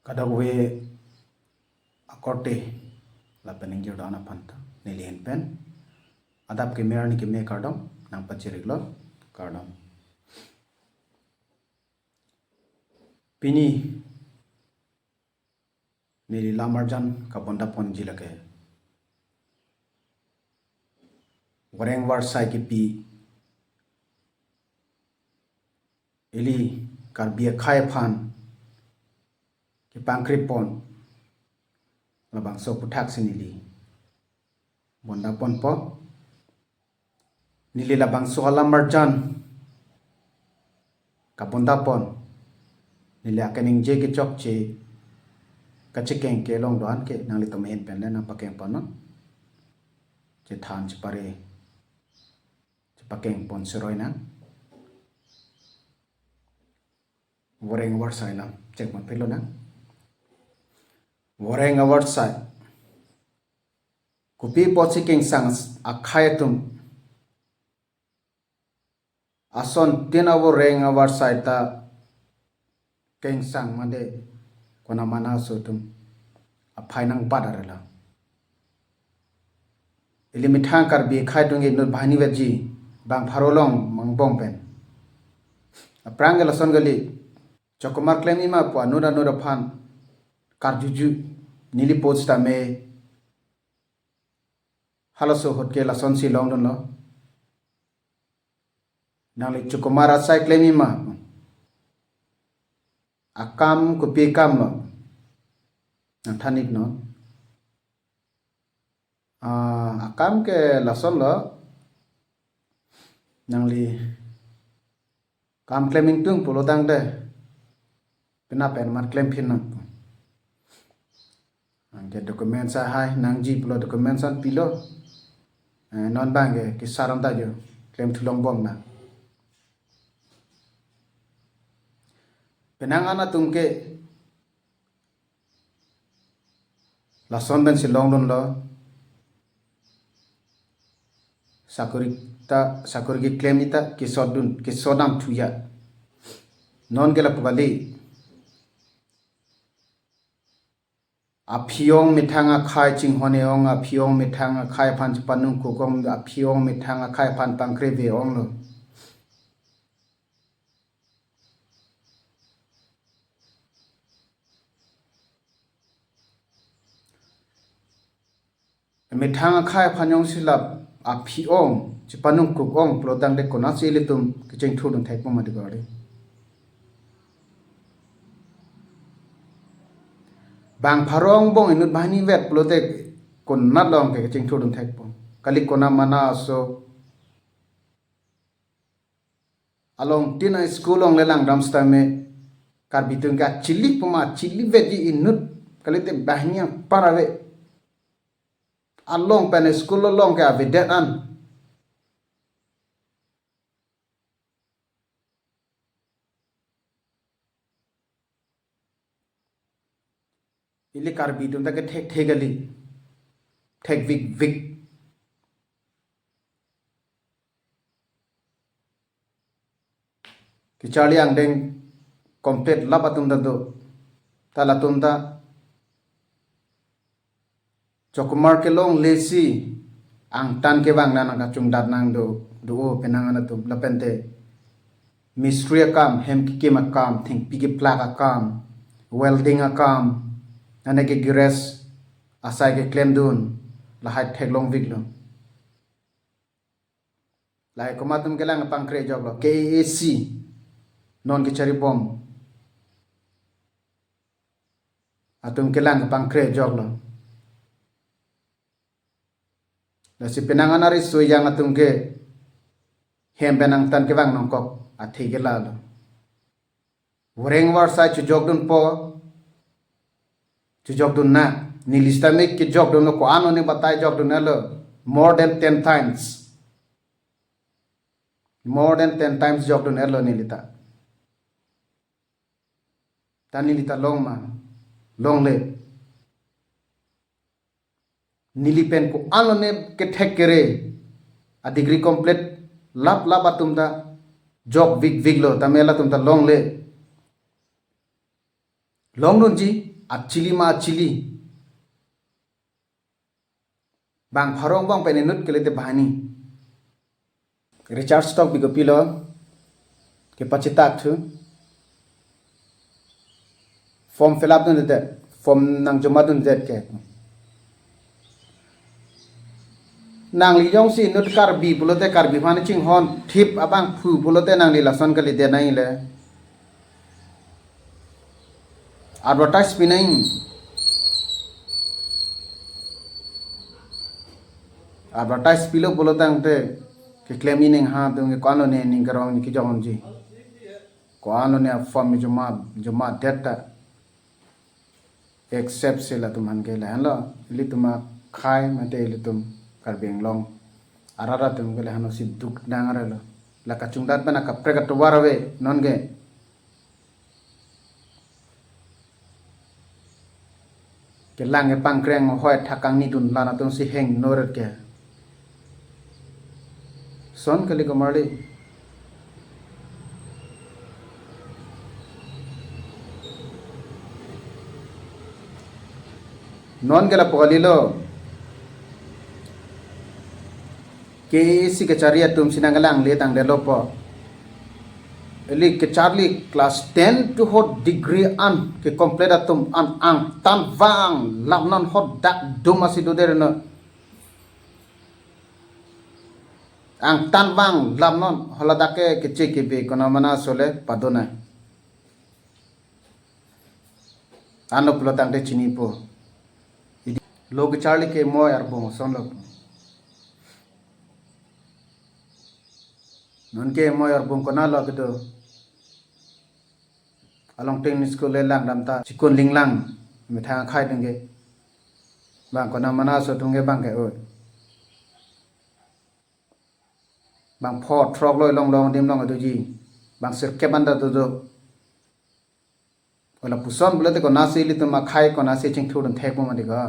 Kadagwe akorte la pening jordana panta nilihin pen adap ke merani ke me kardom nang pachiriglo kardom pini nili lamarjan kabonda pon jilake voreng war sai ki pi ili karbi akhei aphan ki pangkripon labang so puthak sinili bonda pon po nili labang so alamarjan kabonda pon nili akening je kechokche kache ke long doan ke nangli to main pen na pakeng pon no che than che pare che pakeng pon seroi na voreng war sai lam cek man pelo na voreng award sai kupi pochi kengsang akhei atum ason tina voreng award sai ta kengsang made kona mana sotum aphai nang badarela ili mithang karbi khai tungi nur bhani veji bang pharolong mangbong pen aprangela son gali chokamar claim ima po nura phan karjuju nili posta me halaso hotke lason si long don lo nali chokamar asai claim ima akam ko pe kam lo nang thanik no akam ke lason lo nangli kam claiming tung polo dang de pina pen mar claim phin no angke dokumen sa hai nangji polo dokumen san pilo non bang ke saram ta jo claim thulong bom na penang ana tungke lason ben silong don lo sakurgi claim ita kisodam thuya non gela pugali aphiong mithanga khai chinghoneong aphiong mithanga khai phan panung kokong aphiong mithanga khai phan pangkre ve ong lo mithanga khai phanyong silap aphiong chipanung kokong plodang de kona silitum kicheng thudun thai poma de gari bang pharong bong inut bahani vet plote kon nat long ke ching thudun thek pom kali kona mana so along tina school ong lelang ramsta me karbi tung ka chili poma chili veji inut kali te bahnya parave along pen school long ka vedet an ili karbi tung ta ke thekthe gali thek vik kechali ang deng complete lap atum da do talatum da chokamar ke long lesi ang tan ke bang na ka chung dat nang do penang ana tum lapente mystery kam hem ki makam think pigi plaka kam welding akam ane ke gires asai ke claim dun la hai thek long vik lo lai komatum ke lang pangkre jog lo KAAC non kachari bom atum ke lang pangkre jog lo la si penangan ari so yang atum ke hem benang tan ke bang nongkok athi ke la lo voreng war sai chu jog dun po chu jog dun na ni lista me ke jog dun ko ano ne batai jog dun lo more than 10 times jog dun lo ni lita tani lita long ma long le nilipen ko ano ne ke thek kere a degree complete lap atum da job vig lo tamela tum ta long le long nun ji chili bang pharong bang penenut kelete bahani recharge stock bigo pilo ke pachitak thu form fill up dun de form nang joma dun det ke nang li jong si nut karbi bulote karbi phane ching hon thip abang phu bulote nang li lason kali de nai le advertise pinai advertise pilo bulote angte ke claiming ning ha tung ke kono ne ning karong ni ki jong ji kono ne form joma data accept se la tuman ke la lo li tuma khai mate li tum Karbi Anglong arara tum ke la hano si duk dangare lo la ka chungdat bana ka preka to warawe non ge ke lang e pangkreng hoi thakang ni dun lana tum si heng noret ke son kali ko marli non gela pogalilo KAAC kachari atum sinangalang le tang developer eli kachari class 10 to hot degree an ke complete atum an ang thanbang lamnon hot dak dumasi do derno ang thanbang lamnon holadake keche ke be kona mana sole padona anop lotang de chini po log charli ke moy arbo son log non ke moy arbo kona log to along technical school le lang damta chikon linglang mitha khai denge bang kona mana so tunge bang ke oi bang phot throk loi long dim long do ji bang sir ke banda do ola puson bulate ko nasi li to ma khai ko nasi ching thudun thek mo madiga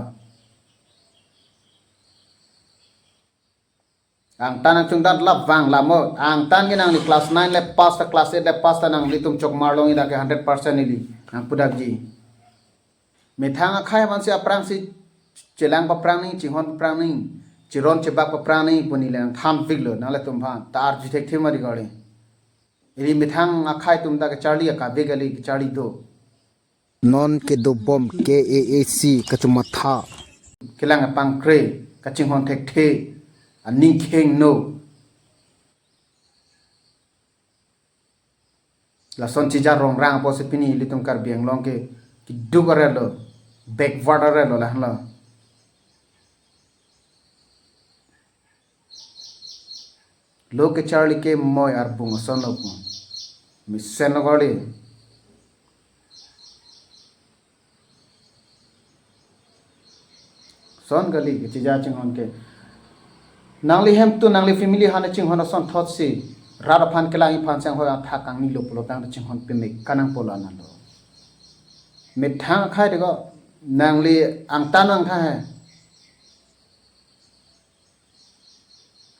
ang tanang chungdat lap wang lamo ang tan gi nang ni class 9 le pass ta class 8 le pass ta nang litum chokamar long ida ke 100% ni li ang pudak ji methang khai man se aprang si chelang pa prang ni chihon pa prang ni chiron chebak pa prang ni puni le tham viglo na le tum phan tar ji thek the mari gale iri methang akhai tum da ke charli ka begali ke charli do non ke do bom KAAC kamatha kelang pangkre kaching thekthe aning kheng no la son chija rong rang po se pini litum Karbi Anglong ke ki dugare lo backward are lo la hla lo ke charli ke moy arpu son lo pu mi sen goli son gali ke chija ching ke nangli hem tu nangli family hana ching hona son thot si rara phan kelang phan sang hoya thakang ni lo polo tang ching hon pe me kanang pola na lo me thang khai de go nangli ang tanang tha hai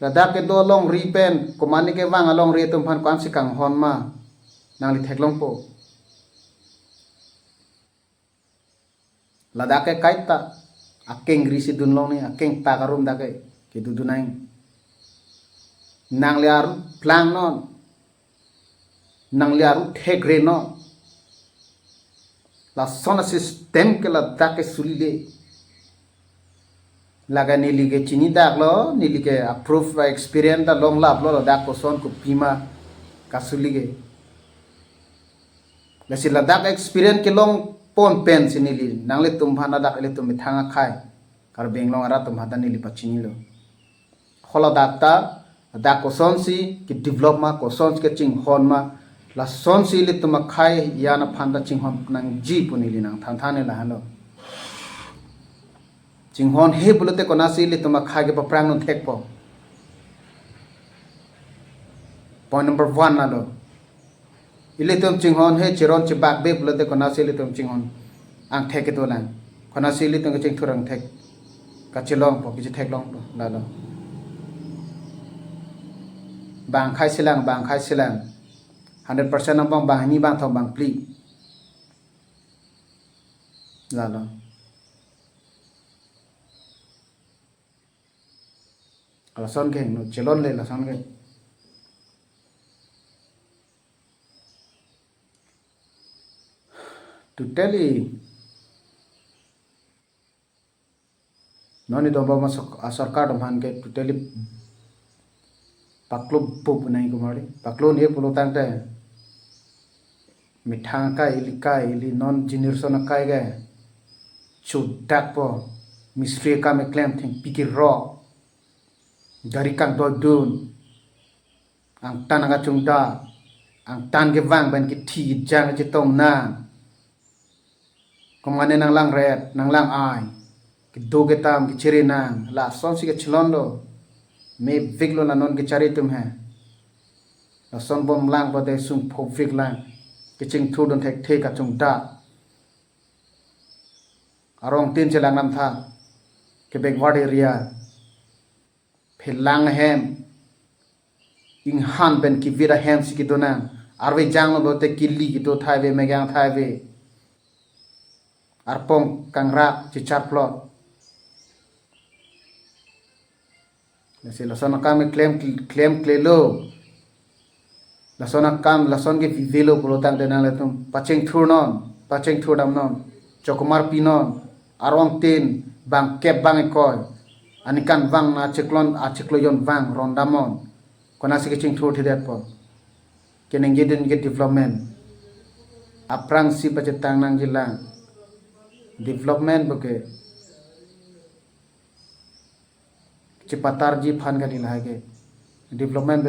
ladak ke do long ripen komani ke wang along ri tum phan kwan si kang hon ma nangli theklong po ladak ke kaita akeng ri si dun long ni akeng ta karum da ke ke dudunai nang liar plang non nang liar thegre no la sona system ke la dak ke sulile laga nili ke chini dak lo nili ke approve by experience da long lap lo dak ko son ko pima ka sulige la si la dak experience ke long pon pen sinili nang le tum phana dak le tum thanga khai Karbi Anglong ara tum hata nili pachini lo hola dakta dak ko son si ki development ko son ke ching hon ma la son si li tuma khai yana phanda ching hon nang ji punili nang than thane la halo ching hon he bulote ko nasi li tuma khai ke prang no thek po point number 1 na lo ile tum ching hon he chiron chi bak be bulote ko nasi li tum ching hon ang thek ke to lang ko nasi li tum ke ching thurang thek ka chilong po ki thek long po la lo bang khai silang 100% ng bang ni bang thong bang pli lalo lason ke no chelon le lason ke totally noni domba masuk asorkar domhan ke totally paklo pop nai kumari paklo ne pulo tangte mithang ka ili non generation kai ge chudak po mistre ka me claim thing pikir ro dari kang do dun ang tanaga chungda ang tan ge wang ban ki thi jang che tong na komane nang lang red nang lang ai ki do ge tam ki chiri nang la son si ke chlon lo me viglo na non ke chari tum hai la son bom lang bo de sum phop vig lang ki ching thu don thekthe ka chungda arong tin che lang nam tha ke backward area philang hem ing han ben ki vira hem si ki dona arwe jang lo bote killi ki do thai ve megang thai ve arpong kangra chi char plot nasi lasona kam claim klelo lasona kam lason ke vivelo pulotang de nang letum pacheng thur dam non chokamar pinon arong tin bang kep bang ekoy anikan wang na achekloyon wang rondamon kona se ke ching thur thidet po keneng jeden get development aprang si pachetang nang jilang development boke cipatar ji phan ka dilha ke development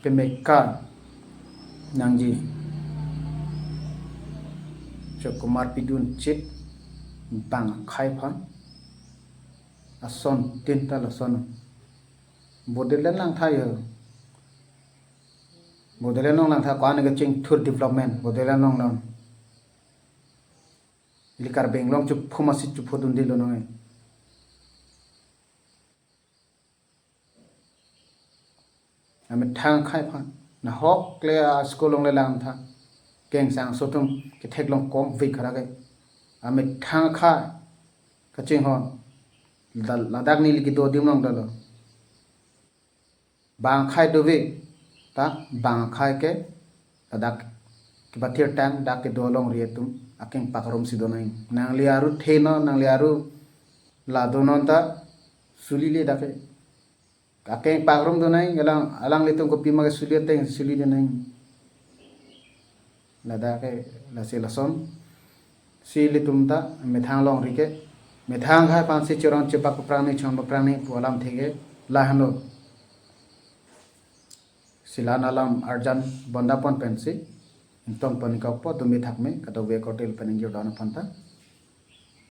pe meka nangji chokamar pidun chit bang khai phan ason tinta lason bodelen lang thayo bodelen nong lang tha kwan ke ching thur development bodelen nong non ili Karbi Anglong chu phumasi chu phodun dilo nong ame thang khai phan na hok le skolong le lang tha kengsang sotum ke theklong kom vi khara ge ame thang kha kaching hon ladak ni li do dim nong dalo bang khai do vi ta bang khai ke ladak ke bathir tang dak ke dolong rietum aking pakrom sidonai nang liaru theno nang liaru la donon ta sulile dake aking pakrom donai alang litung ko pima ke sulia teng suli denai lada ke la se lason si litum ta methang long rike methang khai pan se chorong chepak prani chom prani polam thege lahano silan alam arjan bondapon pensi tong panikau po tumi thakme kato we hotel pening jordan phanta